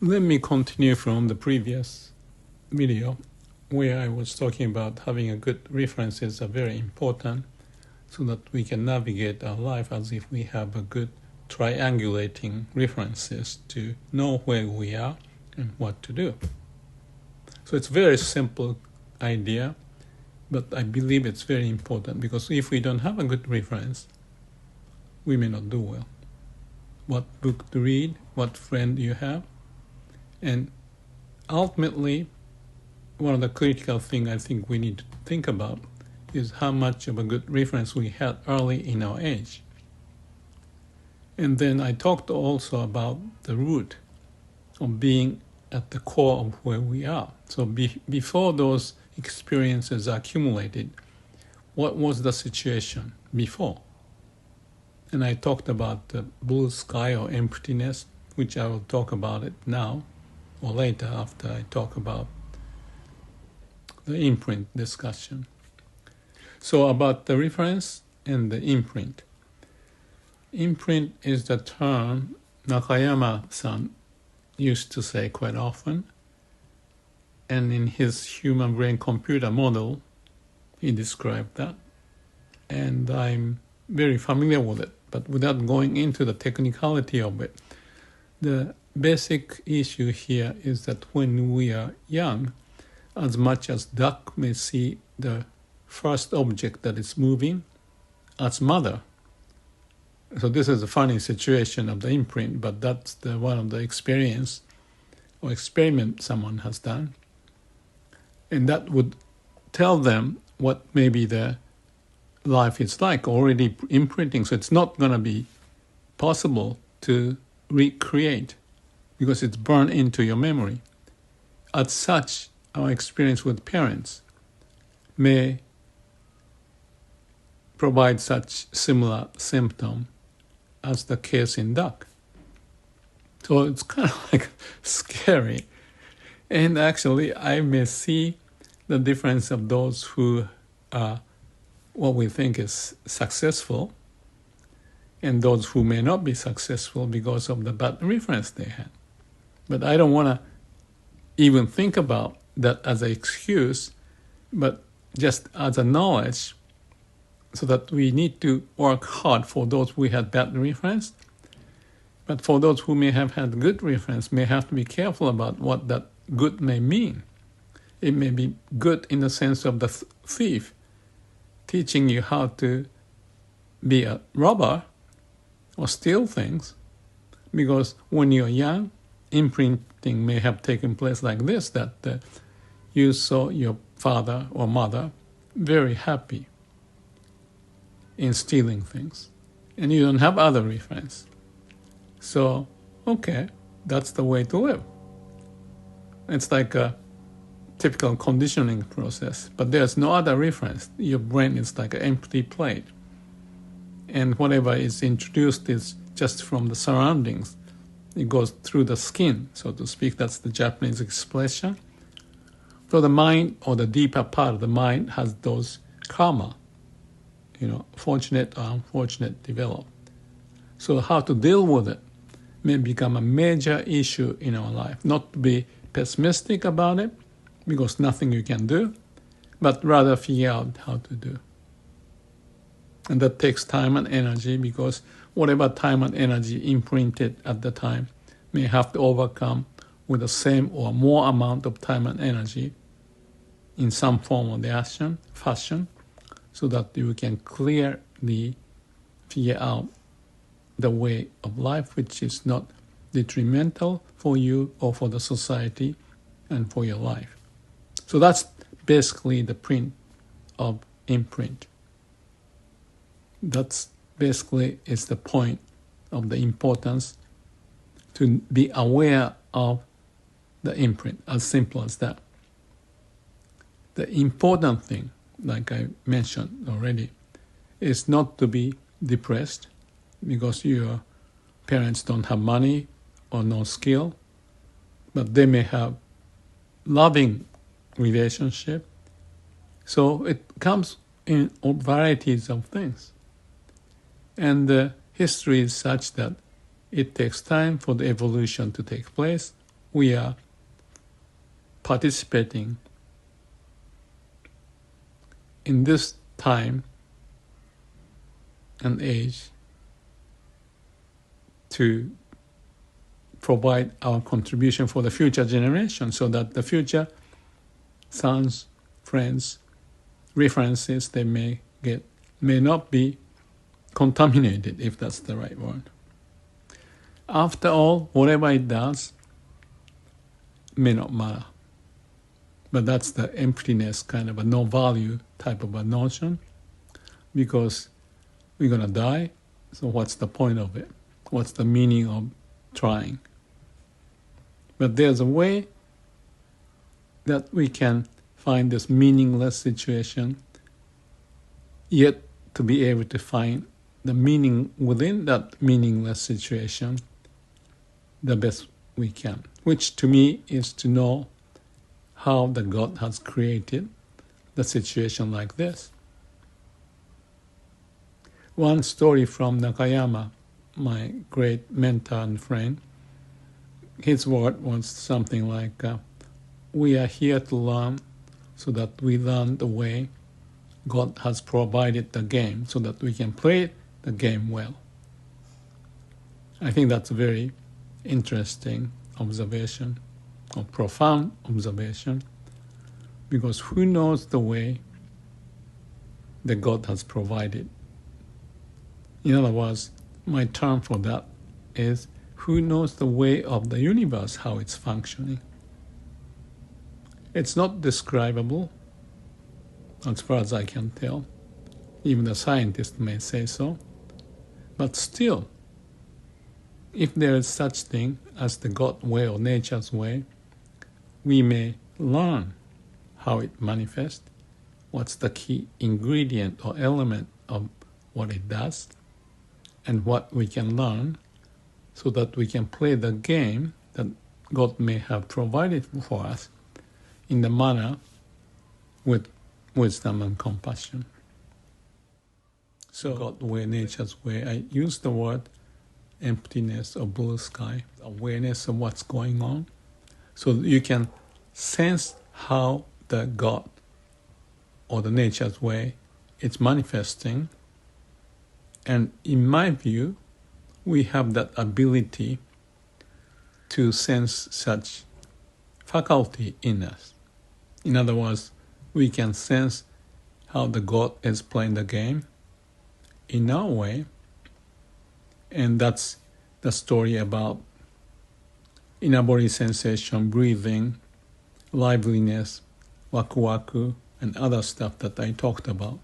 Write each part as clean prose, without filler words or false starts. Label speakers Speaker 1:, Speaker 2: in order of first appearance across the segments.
Speaker 1: Let me continue from the previous video where I was talking about having a good references are very important so that we can navigate our life as if we have a good triangulating references to know where we are and what to do. So it's a very simple idea, but I believe it's very important because if we don't have a good reference, we may not do well. What book to read, what friend you have, and ultimately, one of the critical things I think we need to think about is how much of a good reference we had early in our age. And then I talked also about the root of being at the core of where we are. So before those experiences accumulated, what was the situation before? And I talked about the blue sky or emptiness, which I will talk about it now or later after I talk about the imprint discussion. So about the reference and the imprint. Imprint is the term Nakayama-san used to say quite often. And in his human brain computer model, he described that. And I'm very familiar with it. But without going into the technicality of it, the basic issue here is that when we are young, as much as duck may see the first object that is moving as mother. So this is a funny situation of the imprint, but that's one of the experience or experiment someone has done. And that would tell them what maybe the life is like, already imprinting. So it's not going to be possible to recreate because it's burned into your memory. As such, our experience with parents may provide such similar symptom as the case in duck. So it's kind of like scary. And actually, I may see the difference of those who are what we think is successful and those who may not be successful because of the bad reference they had. But I don't want to even think about that as an excuse, but just as a knowledge, so that we need to work hard for those who had bad reference. But for those who may have had good reference, may have to be careful about what that good may mean. It may be good in the sense of the thief, teaching you how to be a robber or steal things, because when you're young, imprinting may have taken place like this, that you saw your father or mother very happy in stealing things, and you don't have other reference. So, okay, that's the way to live. It's like a typical conditioning process, but there's no other reference. Your brain is like an empty plate, and whatever is introduced is just from the surroundings. It goes through the skin, so to speak. That's the Japanese expression. So the mind, or the deeper part of the mind, has those karma, fortunate or unfortunate develop. So how to deal with it may become a major issue in our life. Not to be pessimistic about it, because nothing you can do, but rather figure out how to do. And that takes time and energy, because whatever time and energy imprinted at the time may have to overcome with the same or more amount of time and energy in some form of the fashion, so that you can clearly figure out the way of life which is not detrimental for you or for the society and for your life. So that's basically the print of imprint. That's basically is the point of the importance to be aware of the imprint, as simple as that. The important thing, like I mentioned already, is not to be depressed because your parents don't have money or no skill, but they may have loving relationship. So it comes in varieties of things. And the history is such that it takes time for the evolution to take place. we are participating in this time and age to provide our contribution for the future generation, so that the future sons, friends, references they may get may not be contaminated, if that's the right word. After all, whatever it does may not matter. But that's the emptiness, kind of a no-value type of a notion, because we're going to die, so what's the point of it? What's the meaning of trying? But there's a way that we can find this meaningless situation, yet to be able to find the meaning within that meaningless situation the best we can, which to me is to know how the God has created the situation like this. One story from Nakayama, my great mentor and friend, his word was something like, we are here to learn so that we learn the way God has provided the game so that we can play the game well. I think that's a very interesting observation, or profound observation, because who knows the way that God has provided? In other words, my term for that is, who knows the way of the universe, how it's functioning? It's not describable, as far as I can tell. Even the scientists may say so. But still, if there is such thing as the God way or nature's way, we may learn how it manifests, what's the key ingredient or element of what it does, and what we can learn so that we can play the game that God may have provided for us in the manner with wisdom and compassion. So God way, nature's way, I use the word emptiness or blue sky, awareness of what's going on, so that you can sense how the God or the nature's way is manifesting. And in my view, we have that ability to sense such faculty in us. In other words, we can sense how the God is playing the game in our way, and that's the story about inner body sensation, breathing, liveliness, waku-waku, and other stuff that I talked about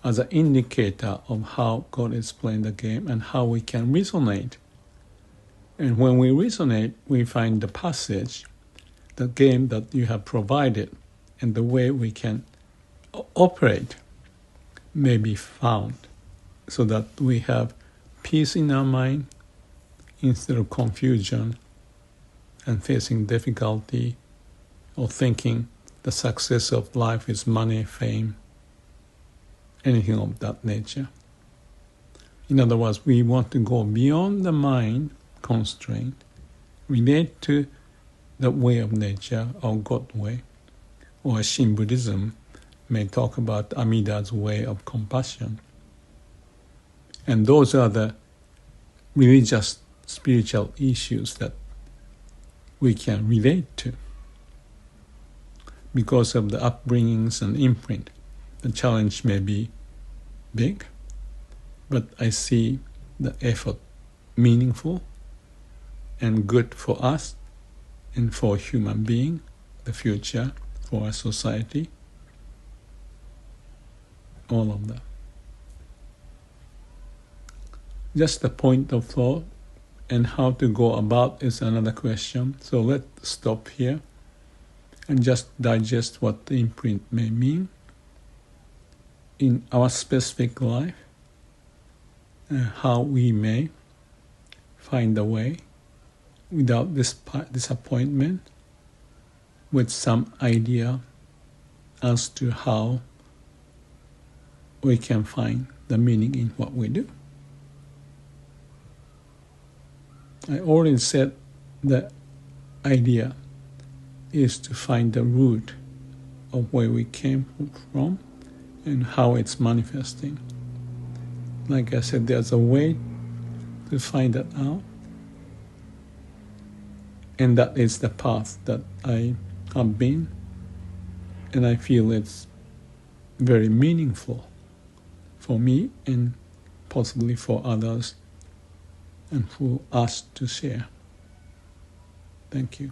Speaker 1: as an indicator of how God is playing the game and how we can resonate. And when we resonate, we find the passage, the game that you have provided, and the way we can operate may be found, so that we have peace in our mind instead of confusion and facing difficulty or thinking the success of life is money, fame, anything of that nature. In other words, we want to go beyond the mind constraint, relate to the way of nature or God way, or Shin Buddhism may talk about Amida's way of compassion. And those are the religious, spiritual issues that we can relate to. Because of the upbringings and imprint, the challenge may be big, but I see the effort meaningful and good for us and for human being, the future, for our society, all of that. Just the point of thought, and how to go about is another question. So let's stop here and just digest what the imprint may mean in our specific life, and how we may find a way without disappointment, with some idea as to how we can find the meaning in what we do. I already said that idea is to find the root of where we came from and how it's manifesting. Like I said, there's a way to find that out, and that is the path that I have been, and I feel it's very meaningful for me and possibly for others and for us to share. Thank you.